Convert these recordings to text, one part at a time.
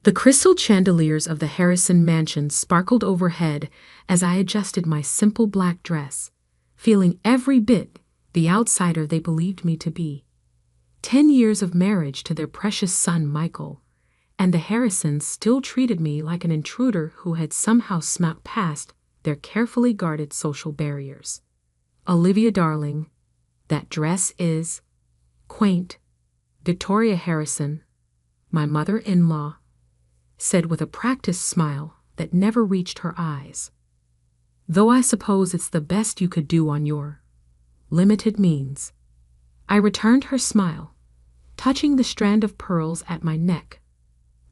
The crystal chandeliers of the Harrison mansion sparkled overhead as I adjusted my simple black dress, feeling every bit the outsider they believed me to be. 10 years of marriage to their precious son Michael, and the Harrisons still treated me like an intruder who had somehow snuck past their carefully guarded social barriers. "Olivia, darling, that dress is quaint," Victoria Harrison, my mother-in-law, said with a practiced smile that never reached her eyes. "Though I suppose it's the best you could do on your limited means." I returned her smile, touching the strand of pearls at my neck,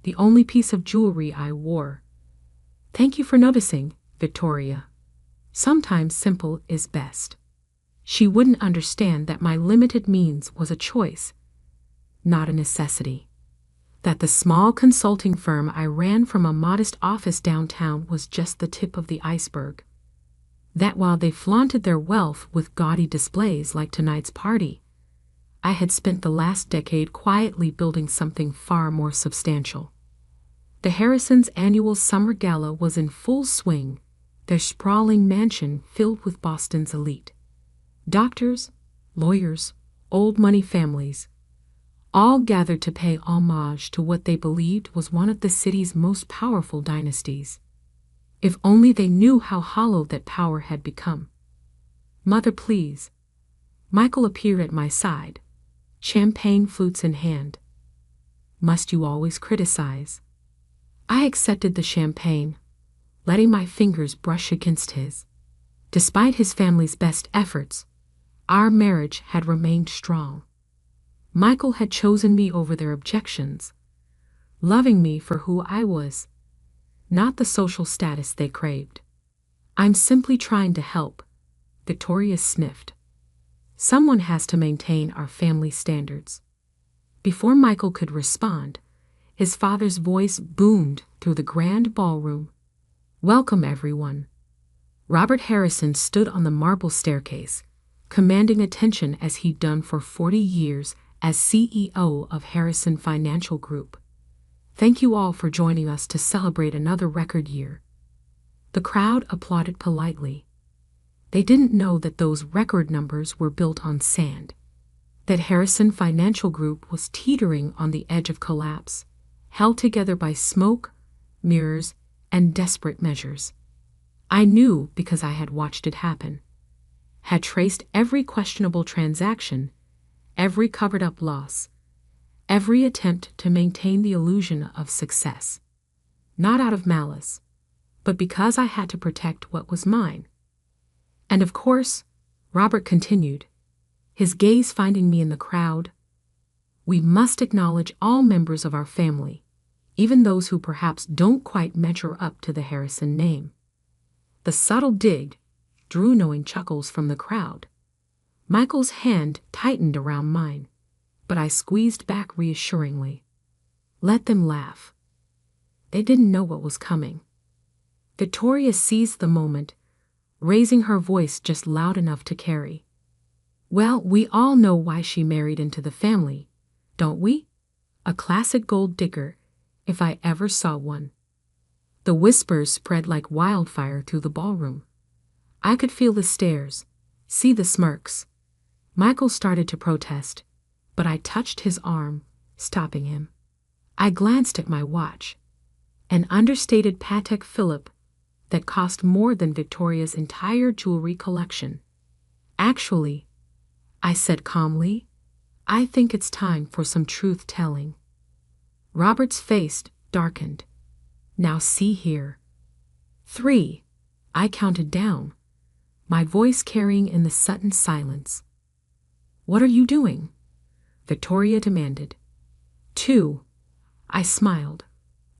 the only piece of jewelry I wore. "Thank you for noticing, Victoria. Sometimes simple is best." She wouldn't understand that my limited means was a choice, not a necessity. That the small consulting firm I ran from a modest office downtown was just the tip of the iceberg. That while they flaunted their wealth with gaudy displays like tonight's party, I had spent the last decade quietly building something far more substantial. The Harrisons' annual summer gala was in full swing, their sprawling mansion filled with Boston's elite. Doctors, lawyers, old money families, all gathered to pay homage to what they believed was one of the city's most powerful dynasties. If only they knew how hollow that power had become. "Mother, please." Michael appeared at my side, champagne flutes in hand. "Must you always criticize?" I accepted the champagne, letting my fingers brush against his. Despite his family's best efforts, our marriage had remained strong. Michael had chosen me over their objections, loving me for who I was, not the social status they craved. "I'm simply trying to help," Victoria sniffed. "Someone has to maintain our family standards." Before Michael could respond, his father's voice boomed through the grand ballroom. "Welcome, everyone." Robert Harrison stood on the marble staircase, commanding attention as he'd done for 40 years as CEO of Harrison Financial Group. "Thank you all for joining us to celebrate another record year." The crowd applauded politely. They didn't know that those record numbers were built on sand, that Harrison Financial Group was teetering on the edge of collapse, held together by smoke, mirrors, and desperate measures. I knew because I had watched it happen, had traced every questionable transaction, every covered-up loss, every attempt to maintain the illusion of success. Not out of malice, but because I had to protect what was mine. "And of course," Robert continued, his gaze finding me in the crowd, "we must acknowledge all members of our family, even those who perhaps don't quite measure up to the Harrison name." The subtle dig drew knowing chuckles from the crowd. Michael's hand tightened around mine, but I squeezed back reassuringly. Let them laugh. They didn't know what was coming. Victoria seized the moment, raising her voice just loud enough to carry. "Well, we all know why she married into the family, don't we? A classic gold digger, if I ever saw one." The whispers spread like wildfire through the ballroom. I could feel the stares, see the smirks. Michael started to protest, but I touched his arm, stopping him. I glanced at my watch, an understated Patek Philippe that cost more than Victoria's entire jewelry collection. "Actually," I said calmly, "I think it's time for some truth-telling." Robert's face darkened. "Now see here." 3, I counted down, my voice carrying in the sudden silence. "What are you doing?" Victoria demanded. 2, I smiled,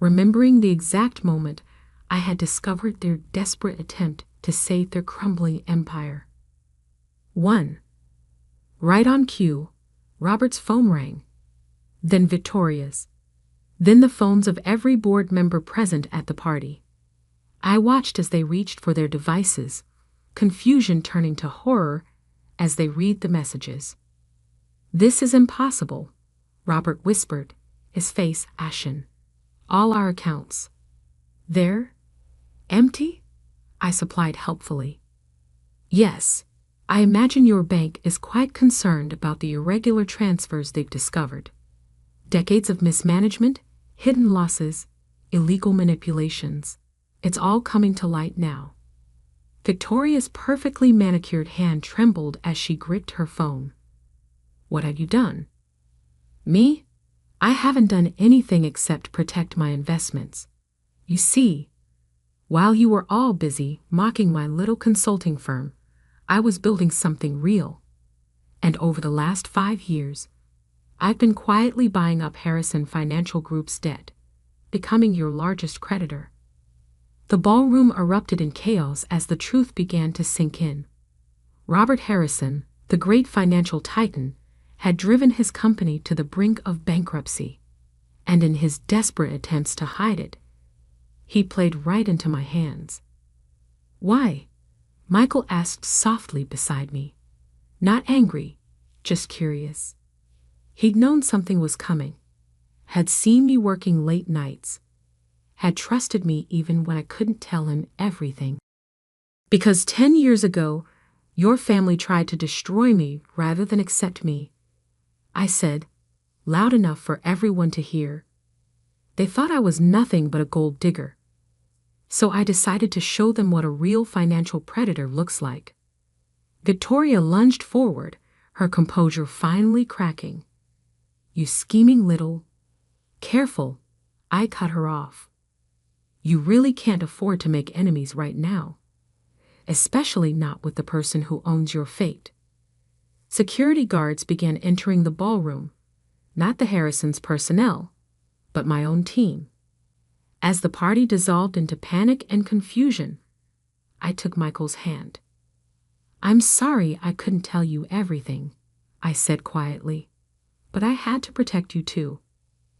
remembering the exact moment I had discovered their desperate attempt to save their crumbling empire. 1, right on cue, Robert's phone rang, then Victoria's, then the phones of every board member present at the party. I watched as they reached for their devices, confusion turning to horror as they read the messages. "This is impossible," Robert whispered, his face ashen. All our accounts. They're empty? I supplied helpfully. Yes, I imagine your bank is quite concerned about the irregular transfers they've discovered. Decades of mismanagement, hidden losses, illegal manipulations. It's all coming to light now. Victoria's perfectly manicured hand trembled as she gripped her phone. What have you done? Me? I haven't done anything except protect my investments. You see, while you were all busy mocking my little consulting firm, I was building something real. And over the last 5 years, I've been quietly buying up Harrison Financial Group's debt, becoming your largest creditor. The ballroom erupted in chaos as the truth began to sink in. Robert Harrison, the great financial titan, had driven his company to the brink of bankruptcy, and in his desperate attempts to hide it, he played right into my hands. Why? Michael asked softly beside me. Not angry, just curious. He'd known something was coming, had seen me working late nights, had trusted me even when I couldn't tell him everything. Because 10 years ago, your family tried to destroy me rather than accept me, I said, loud enough for everyone to hear. They thought I was nothing but a gold digger. So I decided to show them what a real financial predator looks like. Victoria lunged forward, her composure finally cracking. You scheming little... Careful, I cut her off. You really can't afford to make enemies right now. Especially not with the person who owns your fate. Security guards began entering the ballroom, not the Harrisons' personnel, but my own team. As the party dissolved into panic and confusion, I took Michael's hand. I'm sorry I couldn't tell you everything, I said quietly, but I had to protect you too.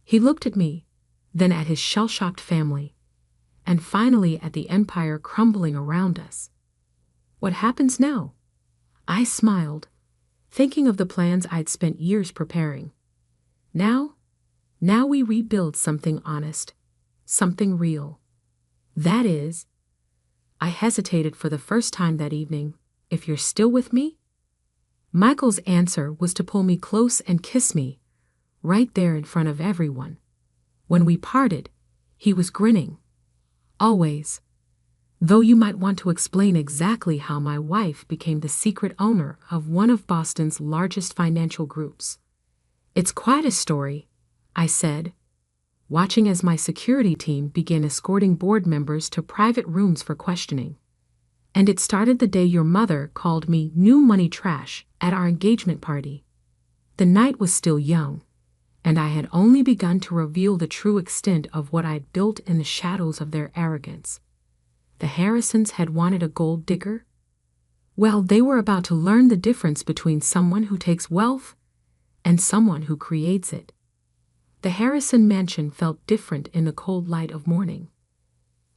He looked at me, then at his shell-shocked family, and finally at the empire crumbling around us. What happens now? I smiled, thinking of the plans I'd spent years preparing. Now we rebuild something honest, something real. That is, I hesitated for the first time that evening, if you're still with me? Michael's answer was to pull me close and kiss me, right there in front of everyone. When we parted, he was grinning. Always. Though you might want to explain exactly how my wife became the secret owner of one of Boston's largest financial groups. It's quite a story, I said, watching as my security team began escorting board members to private rooms for questioning. And it started the day your mother called me new money trash at our engagement party. The night was still young, and I had only begun to reveal the true extent of what I'd built in the shadows of their arrogance. The Harrisons had wanted a gold digger? Well, they were about to learn the difference between someone who takes wealth and someone who creates it. The Harrison mansion felt different in the cold light of morning.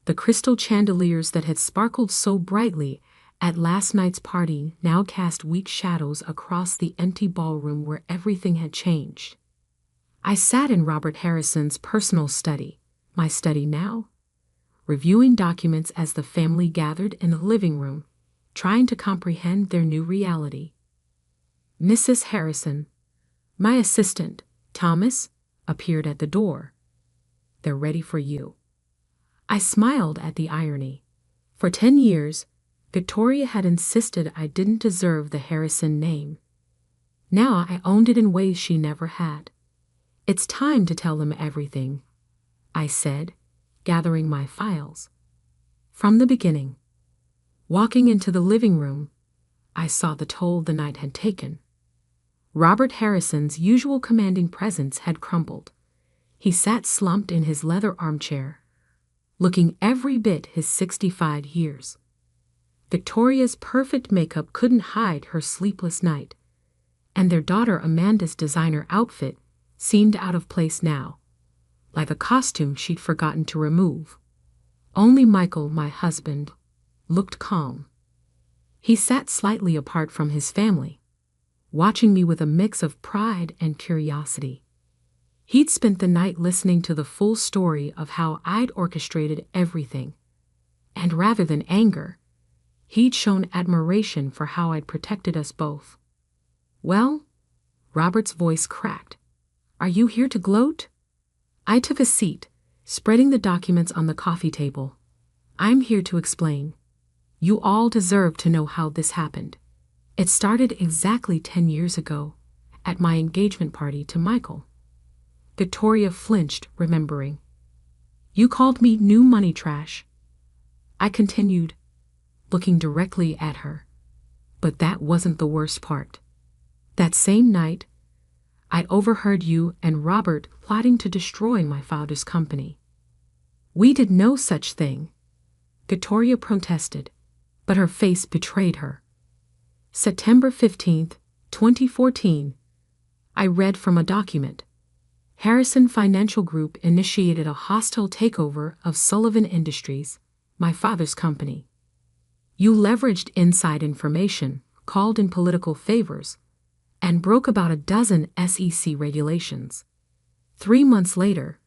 The crystal chandeliers that had sparkled so brightly at last night's party now cast weak shadows across the empty ballroom where everything had changed. I sat in Robert Harrison's personal study, my study now, reviewing documents as the family gathered in the living room, trying to comprehend their new reality. Mrs. Harrison, my assistant, Thomas, appeared at the door. They're ready for you. I smiled at the irony. For 10 years, Victoria had insisted I didn't deserve the Harrison name. Now I owned it in ways she never had. It's time to tell them everything, I said, gathering my files. From the beginning. Walking into the living room, I saw the toll the night had taken. Robert Harrison's usual commanding presence had crumbled. He sat slumped in his leather armchair, looking every bit his 65 years. Victoria's perfect makeup couldn't hide her sleepless night, and their daughter Amanda's designer outfit seemed out of place now, like a costume she'd forgotten to remove. Only Michael, my husband, looked calm. He sat slightly apart from his family, watching me with a mix of pride and curiosity. He'd spent the night listening to the full story of how I'd orchestrated everything. And rather than anger, he'd shown admiration for how I'd protected us both. "Well?" Robert's voice cracked. "Are you here to gloat?" I took a seat, spreading the documents on the coffee table. "I'm here to explain. You all deserve to know how this happened. It started exactly 10 years ago, at my engagement party to Michael." Victoria flinched, remembering. "You called me new money trash," I continued, looking directly at her. "But that wasn't the worst part. That same night, I'd overheard you and Robert plotting to destroy my father's company." "We did no such thing," Victoria protested, but her face betrayed her. September 15th, 2014, I read from a document. Harrison Financial Group initiated a hostile takeover of Sullivan Industries, my father's company. You leveraged inside information, called in political favors, and broke about a dozen SEC regulations. 3 months later,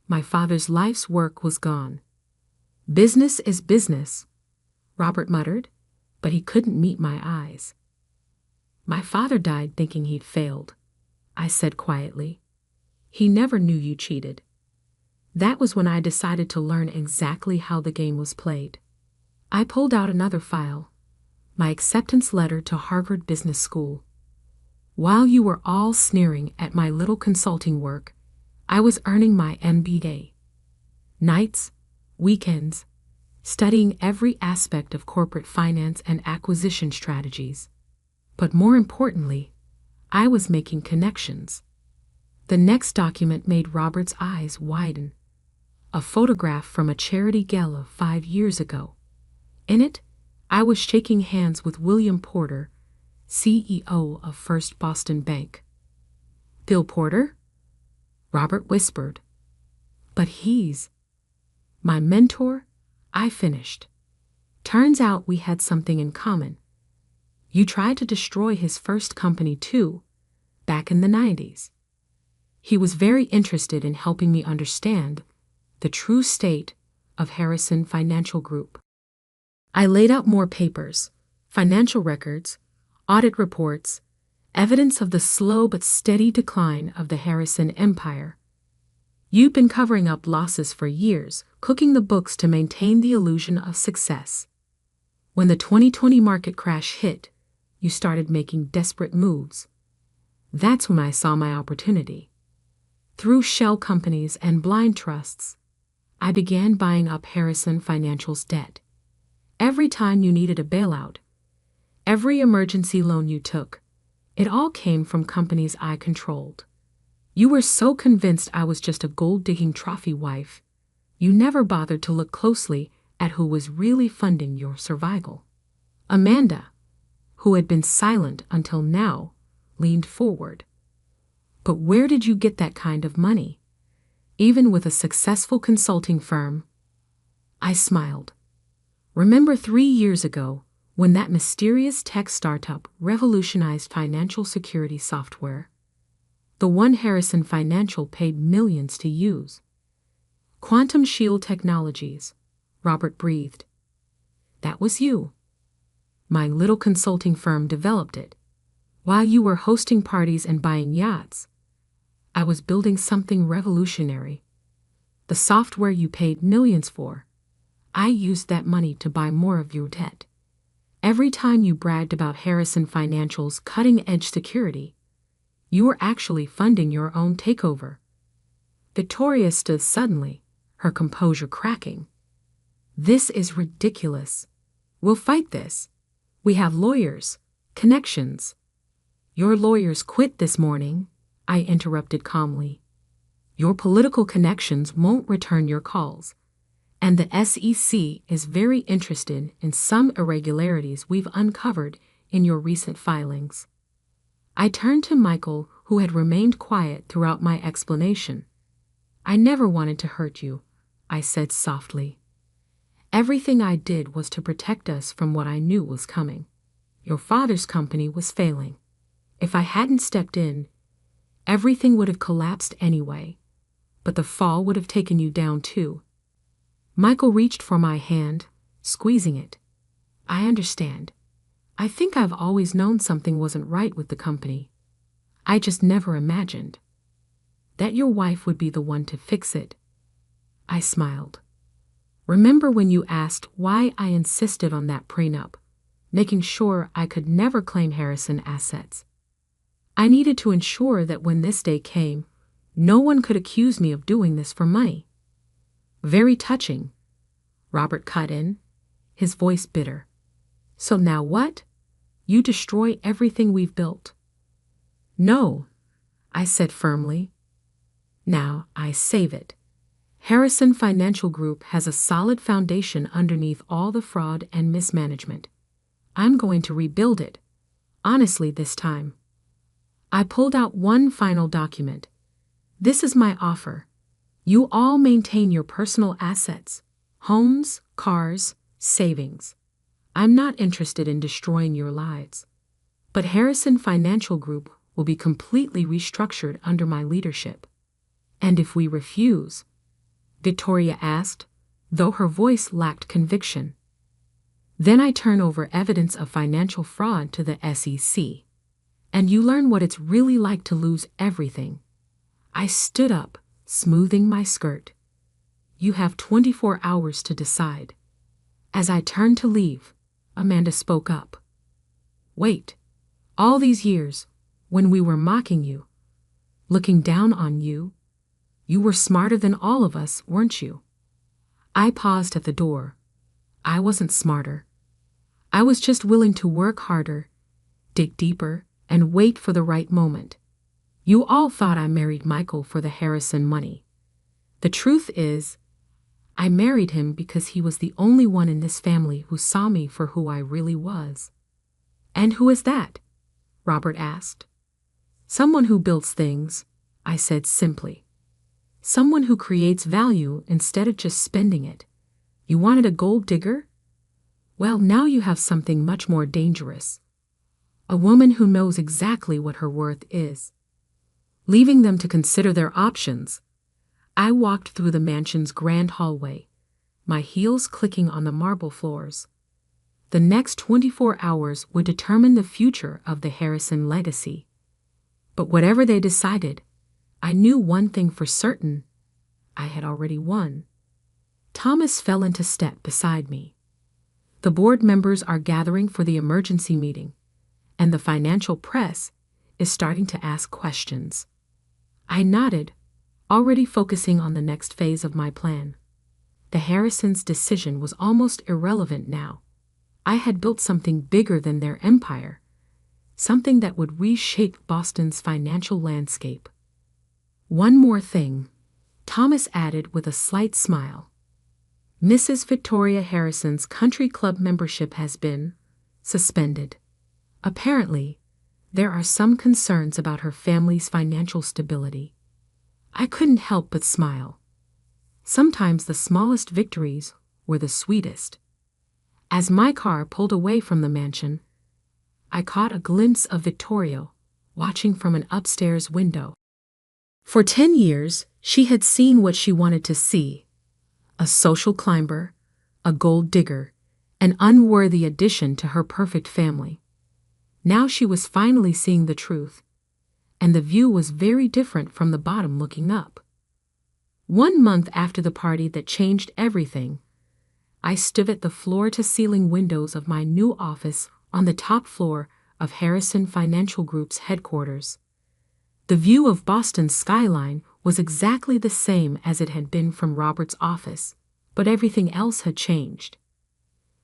my father's life's work was gone. "Business is business," Robert muttered, but he couldn't meet my eyes. "My father died thinking he'd failed," I said quietly. "He never knew you cheated." That was when I decided to learn exactly how the game was played. I pulled out another file, my acceptance letter to Harvard Business School. While you were all sneering at my little consulting work, I was earning my MBA. Nights, weekends, studying every aspect of corporate finance and acquisition strategies. But more importantly, I was making connections. The next document made Robert's eyes widen. A photograph from a charity gala 5 years ago. In it, I was shaking hands with William Porter, CEO of First Boston Bank. "Bill Porter?" Robert whispered. "But he's my mentor," I finished. "Turns out we had something in common. You tried to destroy his first company too, back in the 90s. He was very interested in helping me understand the true state of Harrison Financial Group." I laid out more papers, financial records, audit reports, evidence of the slow but steady decline of the Harrison empire. "You've been covering up losses for years, cooking the books to maintain the illusion of success. When the 2020 market crash hit, you started making desperate moves. That's when I saw my opportunity. Through shell companies and blind trusts, I began buying up Harrison Financial's debt. Every time you needed a bailout, every emergency loan you took, it all came from companies I controlled. You were so convinced I was just a gold-digging trophy wife, you never bothered to look closely at who was really funding your survival." Amanda, who had been silent until now, leaned forward. "But where did you get that kind of money? Even with a successful consulting firm?" I smiled. "Remember 3 years ago, when that mysterious tech startup revolutionized financial security software? The one Harrison Financial paid millions to use. Quantum Shield Technologies," Robert breathed. "That was you. My little consulting firm developed it. While you were hosting parties and buying yachts, I was building something revolutionary. The software you paid millions for, I used that money to buy more of your debt. Every time you bragged about Harrison Financial's cutting-edge security, you were actually funding your own takeover." Victoria stood suddenly, her composure cracking. "This is ridiculous. We'll fight this. We have lawyers, connections." "Your lawyers quit this morning," I interrupted calmly. "Your political connections won't return your calls. And the SEC is very interested in some irregularities we've uncovered in your recent filings." I turned to Michael, who had remained quiet throughout my explanation. "I never wanted to hurt you," I said softly. "Everything I did was to protect us from what I knew was coming. Your father's company was failing. If I hadn't stepped in, everything would have collapsed anyway, but the fall would have taken you down too. Michael reached for my hand, squeezing it. I understand. I think I've always known something wasn't right with the company. I just never imagined that your wife would be the one to fix it. I smiled. Remember when you asked why I insisted on that prenup, making sure I could never claim Harrison assets? I needed to ensure that when this day came, no one could accuse me of doing this for money. Very touching, Robert cut in, his voice bitter. So now what? You destroy everything we've built. No, I said firmly. Now I save it. Harrison Financial Group has a solid foundation underneath all the fraud and mismanagement. I'm going to rebuild it, honestly this time. I pulled out one final document. This is my offer. You all maintain your personal assets, homes, cars, savings. I'm not interested in destroying your lives. But Harrison Financial Group will be completely restructured under my leadership. And if we refuse, Victoria asked, though her voice lacked conviction, then I turn over evidence of financial fraud to the SEC. And you learn what it's really like to lose everything. I stood up, smoothing my skirt. You have 24 hours to decide. As I turned to leave, Amanda spoke up. Wait, all these years, when we were mocking you, looking down on you, you were smarter than all of us, weren't you? I paused at the door. I wasn't smarter. I was just willing to work harder, dig deeper, and wait for the right moment. You all thought I married Michael for the Harrison money. The truth is, I married him because he was the only one in this family who saw me for who I really was. And who is that? Robert asked. Someone who builds things, I said simply. Someone who creates value instead of just spending it. You wanted a gold digger? Well, now you have something much more dangerous. A woman who knows exactly what her worth is. Leaving them to consider their options, I walked through the mansion's grand hallway, my heels clicking on the marble floors. The next 24 hours would determine the future of the Harrison legacy. But whatever they decided, I knew one thing for certain. I had already won. Thomas fell into step beside me. The board members are gathering for the emergency meeting, and the financial press is starting to ask questions. I nodded, already focusing on the next phase of my plan. The Harrisons' decision was almost irrelevant now. I had built something bigger than their empire, something that would reshape Boston's financial landscape. One more thing, Thomas added with a slight smile. Mrs. Victoria Harrison's country club membership has been suspended. Apparently, there are some concerns about her family's financial stability. I couldn't help but smile. Sometimes the smallest victories were the sweetest. As my car pulled away from the mansion, I caught a glimpse of Victoria watching from an upstairs window. For 10 years, she had seen what she wanted to see: a social climber, a gold digger, an unworthy addition to her perfect family. Now she was finally seeing the truth, and the view was very different from the bottom looking up. 1 month after the party that changed everything, I stood at the floor-to-ceiling windows of my new office on the top floor of Harrison Financial Group's headquarters. The view of Boston's skyline was exactly the same as it had been from Robert's office, but everything else had changed.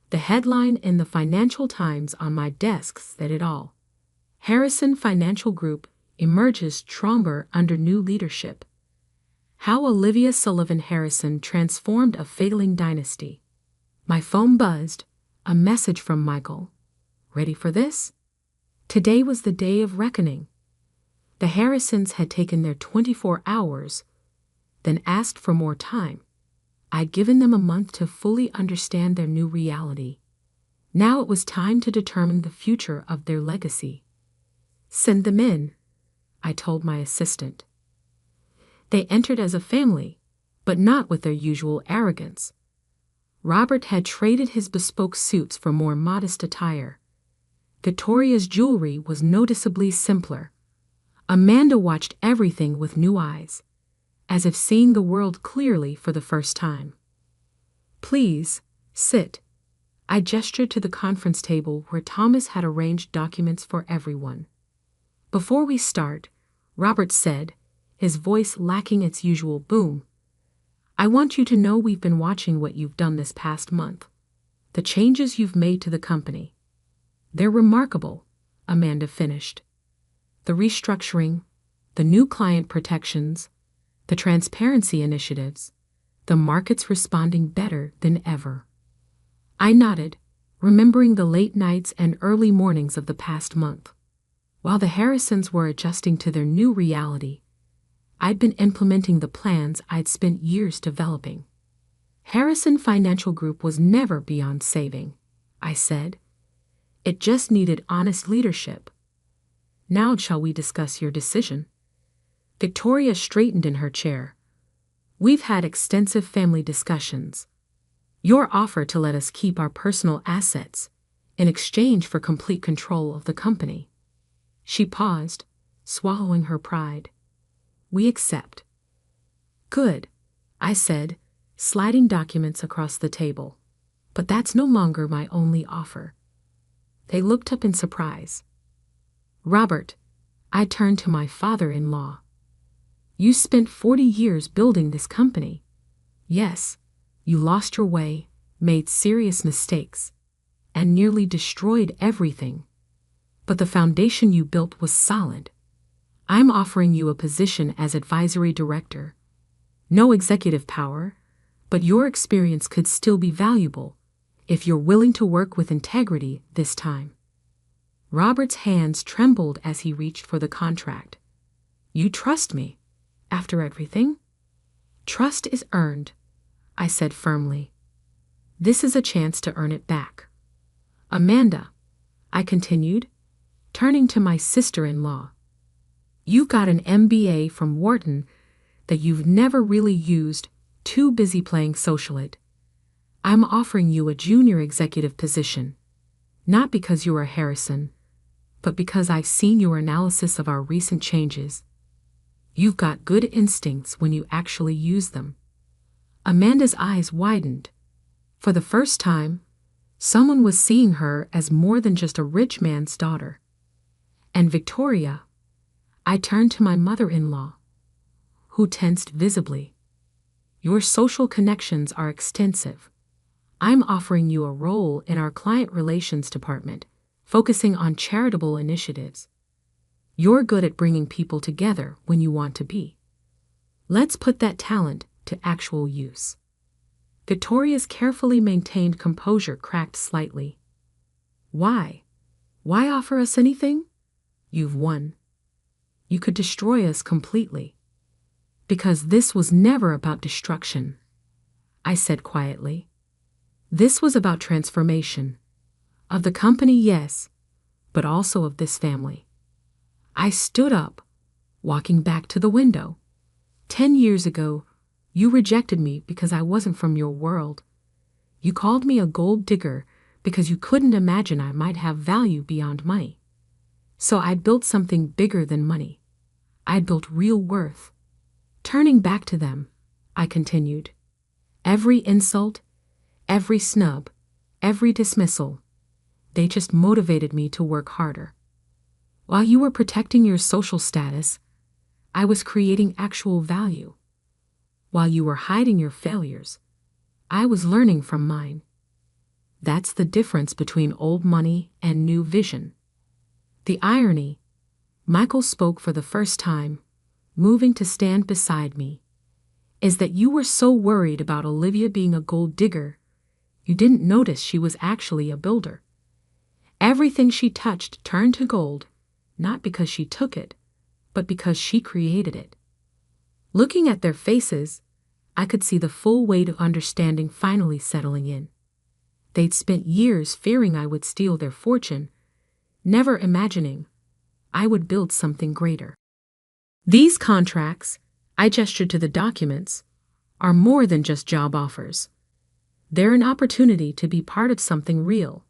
The headline in the Financial Times on my desk said it all. Harrison Financial Group emerges stronger under new leadership. How Olivia Sullivan Harrison transformed a failing dynasty. My phone buzzed, a message from Michael. Ready for this? Today was the day of reckoning. The Harrisons had taken their 24 hours, then asked for more time. I'd given them a month to fully understand their new reality. Now it was time to determine the future of their legacy. Send them in, I told my assistant. They entered as a family, but not with their usual arrogance. Robert had traded his bespoke suits for more modest attire. Victoria's jewelry was noticeably simpler. Amanda watched everything with new eyes, as if seeing the world clearly for the first time. "Please, sit." I gestured to the conference table where Thomas had arranged documents for everyone. "Before we start," Robert said, his voice lacking its usual boom, "I want you to know we've been watching what you've done this past month. The changes you've made to the company. They're remarkable," Amanda finished. "The restructuring, the new client protections, the transparency initiatives, the market's responding better than ever." I nodded, remembering the late nights and early mornings of the past month. While the Harrisons were adjusting to their new reality, I'd been implementing the plans I'd spent years developing. Harrison Financial Group was never beyond saving, I said. It just needed honest leadership. "Now shall we discuss your decision?" Victoria straightened in her chair. "We've had extensive family discussions. Your offer to let us keep our personal assets in exchange for complete control of the company." She paused, swallowing her pride. "We accept." "Good," I said, sliding documents across the table. "But that's no longer my only offer." They looked up in surprise. "Robert," I turned to my father-in-law. "You spent 40 years building this company. Yes, you lost your way, made serious mistakes, and nearly destroyed everything. But the foundation you built was solid. I'm offering you a position as advisory director. No executive power, but your experience could still be valuable if you're willing to work with integrity this time." Robert's hands trembled as he reached for the contract. "You trust me, after everything?" "Trust is earned," I said firmly. "This is a chance to earn it back." "Amanda," I continued, turning to my sister-in-law, "you got an MBA from Wharton that you've never really used, too busy playing socialite. I'm offering you a junior executive position, not because you are Harrison, but because I've seen your analysis of our recent changes. You've got good instincts when you actually use them." Amanda's eyes widened. For the first time, someone was seeing her as more than just a rich man's daughter. "And Victoria," I turned to my mother-in-law, who tensed visibly, "your social connections are extensive. I'm offering you a role in our client relations department, focusing on charitable initiatives. You're good at bringing people together when you want to be. Let's put that talent to actual use." Victoria's carefully maintained composure cracked slightly. "Why? Why offer us anything? You've won. You could destroy us completely." "Because this was never about destruction," I said quietly. "This was about transformation. Of the company, yes, but also of this family." I stood up, walking back to the window. 10 years ago, you rejected me because I wasn't from your world. You called me a gold digger because you couldn't imagine I might have value beyond money. So I'd built something bigger than money. I'd built real worth. Turning back to them, I continued. Every insult, every snub, every dismissal, they just motivated me to work harder. While you were protecting your social status, I was creating actual value. While you were hiding your failures, I was learning from mine. That's the difference between old money and new vision. The irony, Michael spoke for the first time, moving to stand beside me, is that you were so worried about Olivia being a gold digger, you didn't notice she was actually a builder. Everything she touched turned to gold, not because she took it, but because she created it. Looking at their faces, I could see the full weight of understanding finally settling in. They'd spent years fearing I would steal their fortune, never imagining I would build something greater. These contracts, I gestured to the documents, are more than just job offers. They're an opportunity to be part of something real,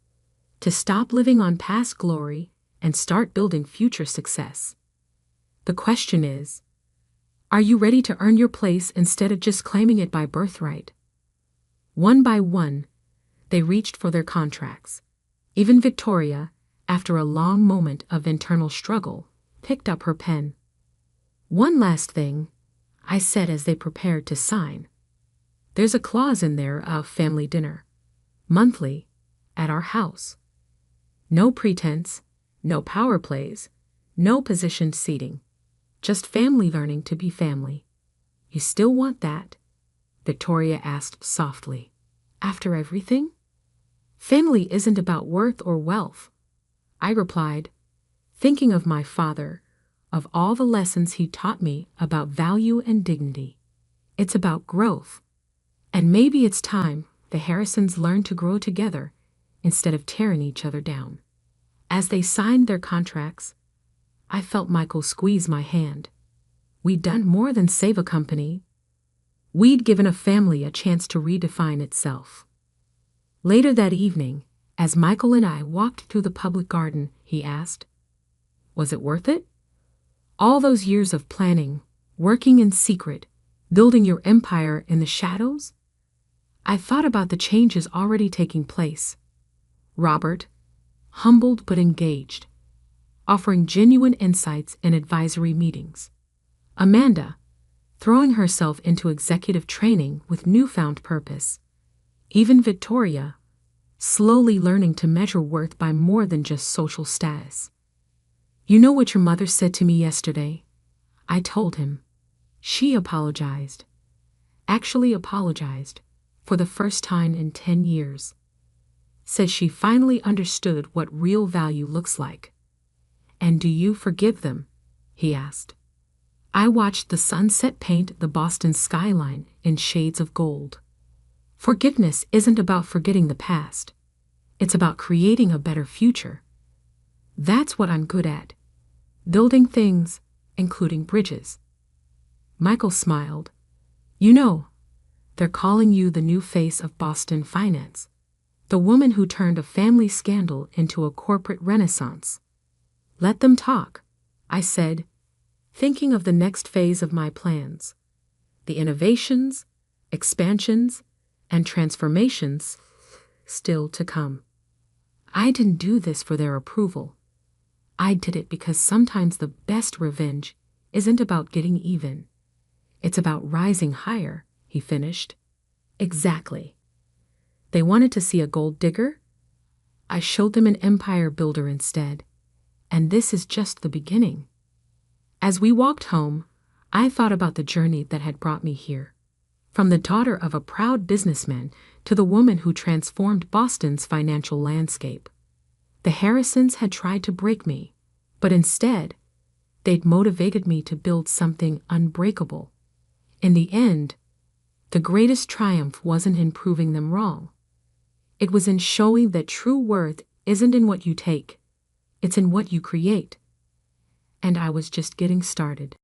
to stop living on past glory and start building future success. The question is, are you ready to earn your place instead of just claiming it by birthright? One by one, they reached for their contracts. Even Victoria, after a long moment of internal struggle, picked up her pen. "One last thing," I said as they prepared to sign. "There's a clause in there of family dinner. Monthly, at our house. No pretense, no power plays, no positioned seating. Just family learning to be family. You still want that?" Victoria asked softly. "After everything?" "Family isn't about worth or wealth," I replied, thinking of my father, of all the lessons he taught me about value and dignity. It's about growth. And maybe it's time the Harrisons learned to grow together instead of tearing each other down. As they signed their contracts, I felt Michael squeeze my hand. We'd done more than save a company. We'd given a family a chance to redefine itself. Later that evening, as Michael and I walked through the public garden, he asked, "Was it worth it? All those years of planning, working in secret, building your empire in the shadows?" I thought about the changes already taking place. Robert, humbled but engaged, offering genuine insights in advisory meetings. Amanda, throwing herself into executive training with newfound purpose. Even Victoria, slowly learning to measure worth by more than just social status. "You know what your mother said to me yesterday?" I told him. She apologized. Actually apologized, for the first time in 10 years. Said she finally understood what real value looks like. "And do you forgive them?" he asked. I watched the sunset paint the Boston skyline in shades of gold. Forgiveness isn't about forgetting the past. It's about creating a better future. That's what I'm good at. Building things, including bridges. Michael smiled. "You know, they're calling you the new face of Boston finance. The woman who turned a family scandal into a corporate renaissance." "Let them talk," I said, thinking of the next phase of my plans. The innovations, expansions, and transformations still to come. I didn't do this for their approval. I did it because sometimes the best revenge isn't about getting even. It's about rising higher, he finished. Exactly. They wanted to see a gold digger? I showed them an empire builder instead. And this is just the beginning. As we walked home, I thought about the journey that had brought me here. From the daughter of a proud businessman to the woman who transformed Boston's financial landscape. The Harrisons had tried to break me, but instead, they'd motivated me to build something unbreakable. In the end, the greatest triumph wasn't in proving them wrong. It was in showing that true worth isn't in what you take, it's in what you create. And I was just getting started.